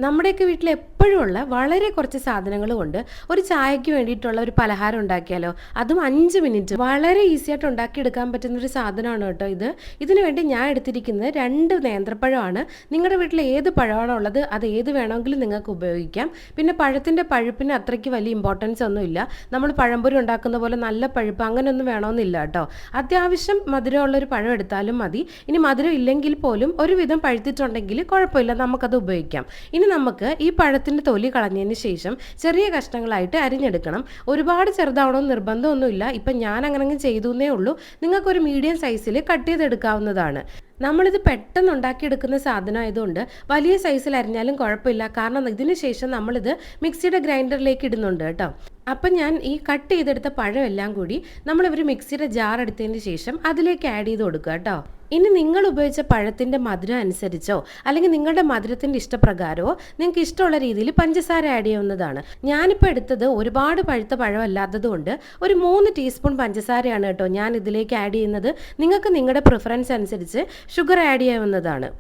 നമ്മുടെയൊക്കെ വീട്ടിൽ എപ്പോഴും ഉള്ള വളരെ കുറച്ച് സാധനങ്ങൾ കൊണ്ട് ഒരു ചായക്ക് വേണ്ടിയിട്ടുള്ള ഒരു പലഹാരം ഉണ്ടാക്കിയാലോ, അതും 5 മിനിറ്റ് വളരെ ഈസി ആയിട്ട് ഉണ്ടാക്കിയെടുക്കാൻ പറ്റുന്ന ഒരു സാധനമാണ് കേട്ടോ ഇത്. ഇതിനു വേണ്ടി ഞാൻ എടുത്തിരിക്കുന്നത് 2 നേന്ത്രപ്പഴമാണ്. നിങ്ങളുടെ വീട്ടിൽ ഏത് പഴമാണോ ഉള്ളത് അത് ഏത് വേണമെങ്കിലും നിങ്ങൾക്ക് ഉപയോഗിക്കാം. പിന്നെ പഴത്തിൻ്റെ പഴുപ്പിന് അത്രയ്ക്ക് വലിയ ഇമ്പോർട്ടൻസ് ഒന്നുമില്ല. നമ്മൾ പഴംപൊരി ഉണ്ടാക്കുന്ന പോലെ നല്ല പഴുപ്പ് അങ്ങനെയൊന്നും വേണമെന്നില്ല കേട്ടോ. അത്യാവശ്യം മധുരമുള്ളൊരു പഴം എടുത്താലും മതി. ഇനി മധുരം ഇല്ലെങ്കിൽ പോലും ഒരുവിധം പഴുത്തിട്ടുണ്ടെങ്കിൽ കുഴപ്പമില്ല, നമുക്കത് ഉപയോഗിക്കാം. ഇനി നമുക്ക് ഈ പഴത്തിൻ്റെ തൊലി കളഞ്ഞതിന് ശേഷം ചെറിയ കഷ്ണങ്ങളായിട്ട് അരിഞ്ഞെടുക്കണം. ഒരുപാട് ചെറുതാവണമെന്ന് നിർബന്ധമൊന്നുമില്ല. ഇപ്പം ഞാൻ അങ്ങനെ ചെയ്തു എന്നേ ഉള്ളൂ. നിങ്ങൾക്കൊരു മീഡിയം സൈസിൽ കട്ട് ചെയ്തെടുക്കാവുന്നതാണ്. നമ്മളിത് പെട്ടെന്ന് ഉണ്ടാക്കിയെടുക്കുന്ന സാധനമായതുകൊണ്ട് വലിയ സൈസിൽ അരിഞ്ഞാലും കുഴപ്പമില്ല. കാരണം ഇതിന് ശേഷം നമ്മളിത് മിക്സിയുടെ ഗ്രൈൻഡറിലേക്ക് ഇടുന്നുണ്ട് കേട്ടോ. അപ്പം ഞാൻ ഈ കട്ട് ചെയ്തെടുത്ത പഴം എല്ലാം കൂടി നമ്മളിവർ മിക്സിയുടെ ജാർ എടുത്തതിന് ശേഷം അതിലേക്ക് ആഡ് ചെയ്ത് കൊടുക്കുക കേട്ടോ. ഇനി നിങ്ങൾ ഉപയോഗിച്ച പഴത്തിൻ്റെ മധുരം അനുസരിച്ചോ അല്ലെങ്കിൽ നിങ്ങളുടെ മധുരത്തിൻ്റെ ഇഷ്ടപ്രകാരമോ നിങ്ങൾക്ക് ഇഷ്ടമുള്ള രീതിയിൽ പഞ്ചസാര ആഡ് ചെയ്യാവുന്നതാണ്. ഞാനിപ്പോൾ എടുത്തത് ഒരുപാട് പഴുത്ത പഴമല്ലാത്തതുകൊണ്ട് ഒരു 3 ടീസ്പൂൺ പഞ്ചസാരയാണ് കേട്ടോ ഞാൻ ഇതിലേക്ക് ആഡ് ചെയ്യുന്നത്. നിങ്ങൾക്ക് നിങ്ങളുടെ പ്രിഫറൻസ് അനുസരിച്ച് ഷുഗർ ആഡ് ചെയ്യാവുന്നതാണ്.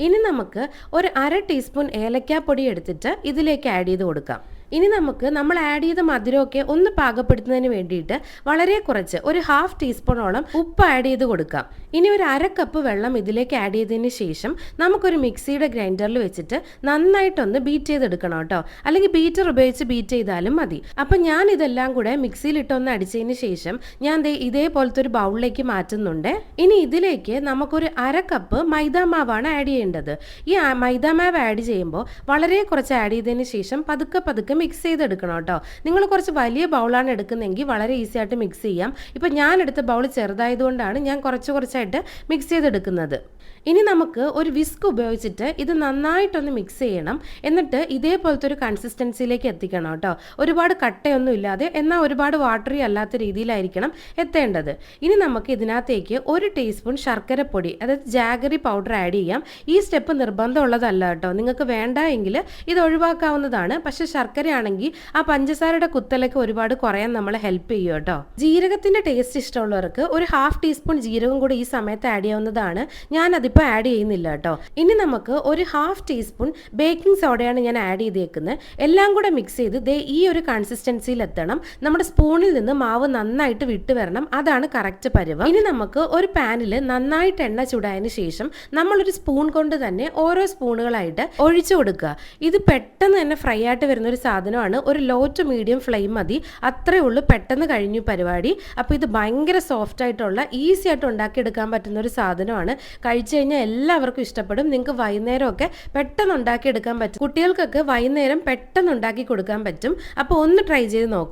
ഇനി നമുക്ക് ഒരു 1/2 ടീസ്പൂൺ ഏലക്കാപ്പൊടി എടുത്തിട്ട് ഇതിലേക്ക് ആഡ് ചെയ്ത് കൊടുക്കാം. ഇനി നമുക്ക് നമ്മൾ ആഡ് ചെയ്ത മധുരമൊക്കെ ഒന്ന് പാകപ്പെടുത്തുന്നതിന് വേണ്ടിയിട്ട് വളരെ കുറച്ച് ഒരു 1/2 ടീസ്പൂണോളം ഉപ്പ് ആഡ് ചെയ്ത് കൊടുക്കാം. ഇനി ഒരു 1/2 കപ്പ് വെള്ളം ഇതിലേക്ക് ആഡ് ചെയ്തതിന് ശേഷം നമുക്കൊരു മിക്സിയുടെ ഗ്രൈൻഡറിൽ വെച്ചിട്ട് നന്നായിട്ടൊന്ന് ബീറ്റ് ചെയ്തെടുക്കണം കേട്ടോ. അല്ലെങ്കിൽ ബീറ്റർ ഉപയോഗിച്ച് ബീറ്റ് ചെയ്താലും മതി. അപ്പം ഞാൻ ഇതെല്ലാം കൂടെ മിക്സിയിലിട്ടൊന്ന് അടിച്ചതിന് ശേഷം ഞാൻ ഇതേപോലത്തെ ഒരു ബൗളിലേക്ക് മാറ്റുന്നുണ്ട്. ഇനി ഇതിലേക്ക് നമുക്കൊരു 1/2 കപ്പ് മൈദാമാവാണ് ആഡ് ചെയ്യേണ്ടത്. ഈ മൈദാമാവ് ആഡ് ചെയ്യുമ്പോൾ വളരെ കുറച്ച് ആഡ് ചെയ്തതിന് ശേഷം പതുക്കെ മിക്സ് ചെയ്തെടുക്കണം കേട്ടോ. നിങ്ങൾ കുറച്ച് വലിയ ബൗളാണ് എടുക്കുന്നതെങ്കിൽ വളരെ ഈസി ആയിട്ട് മിക്സ് ചെയ്യാം. ഇപ്പം ഞാൻ എടുത്ത ബൗൾ ചെറുതായതുകൊണ്ടാണ് ഞാൻ കുറച്ചായിട്ട് മിക്സ് ചെയ്തെടുക്കുന്നത്. ഇനി നമുക്ക് ഒരു വിസ്ക് ഉപയോഗിച്ചിട്ട് ഇത് നന്നായിട്ടൊന്ന് മിക്സ് ചെയ്യണം. എന്നിട്ട് ഇതേപോലത്തെ ഒരു കൺസിസ്റ്റൻസിയിലേക്ക് എത്തിക്കണം കേട്ടോ. ഒരുപാട് കട്ടയൊന്നും ഇല്ലാതെ എന്നാൽ ഒരുപാട് വാട്ടറി അല്ലാത്ത രീതിയിലായിരിക്കണം എത്തേണ്ടത്. ഇനി നമുക്ക് ഇതിനകത്തേക്ക് 1 ടീസ്പൂൺ ശർക്കരപ്പൊടി, അതായത് ജാഗറി പൗഡർ ആഡ് ചെയ്യാം. ഈ സ്റ്റെപ്പ് നിർബന്ധമുള്ളതല്ല കേട്ടോ. നിങ്ങൾക്ക് വേണ്ട എങ്കിൽ ഇത് ഒഴിവാക്കാവുന്നതാണ്. പക്ഷേ ശർക്കരയാണെങ്കിൽ ആ പഞ്ചസാരയുടെ കുത്തലൊക്കെ ഒരുപാട് കുറയാൻ നമ്മളെ ഹെൽപ്പ് ചെയ്യും കേട്ടോ. ജീരകത്തിൻ്റെ ടേസ്റ്റ് ഇഷ്ടമുള്ളവർക്ക് ഒരു 1/2 ടീസ്പൂൺ ജീരകം കൂടി ഈ സമയത്ത് ആഡ് ചെയ്യാവുന്നതാണ്. ഞാനതിപ്പോൾ ആഡ് ചെയ്യുന്നില്ല കേട്ടോ. ഇനി നമുക്ക് ഒരു 1/2 ടീസ്പൂൺ ബേക്കിംഗ് സോഡയാണ് ഞാൻ ആഡ് ചെയ്തേക്കുന്നത്. എല്ലാം കൂടെ മിക്സ് ചെയ്ത് ഈ ഒരു കൺസിസ്റ്റൻസിയിൽ എത്തണം. നമ്മുടെ സ്പൂണിൽ നിന്ന് മാവ് നന്നായിട്ട് വിട്ട് വരണം. അതാണ് കറക്റ്റ് പരുവം. ഇനി നമുക്ക് ഒരു പാനിൽ നന്നായിട്ട് എണ്ണ ചൂടായതിനു ശേഷം നമ്മളൊരു സ്പൂൺ കൊണ്ട് തന്നെ ഓരോ സ്പൂണുകളായിട്ട് ഒഴിച്ചു കൊടുക്കുക. ഇത് പെട്ടെന്ന് തന്നെ ഫ്രൈ ആയിട്ട് വരുന്ന ഒരു സാധനമാണ്. ഒരു ലോ ടു മീഡിയം ഫ്ലെയിം മതി. അത്രേ ഉള്ളൂ, പെട്ടെന്ന് കഴിഞ്ഞു പരിപാടി. അപ്പോൾ ഇത് ഭയങ്കര സോഫ്റ്റ് ആയിട്ടുള്ള ഈസി ആയിട്ട് ഉണ്ടാക്കിയെടുക്കാൻ പറ്റുന്ന ഒരു സാധനമാണ്. കഴിച്ചു കഴിഞ്ഞാൽ എല്ലാവർക്കും ഇഷ്ടപ്പെടും. നിങ്ങൾക്ക് വൈകുന്നേരമൊക്കെ പെട്ടെന്ന് ഉണ്ടാക്കിയെടുക്കാൻ പറ്റും. കുട്ടികൾക്കൊക്കെ വൈകുന്നേരം പെട്ടെന്ന് ഉണ്ടാക്കി കൊടുക്കാൻ പറ്റും. അപ്പോൾ ഒന്ന് ട്രൈ ചെയ്ത് നോക്കും.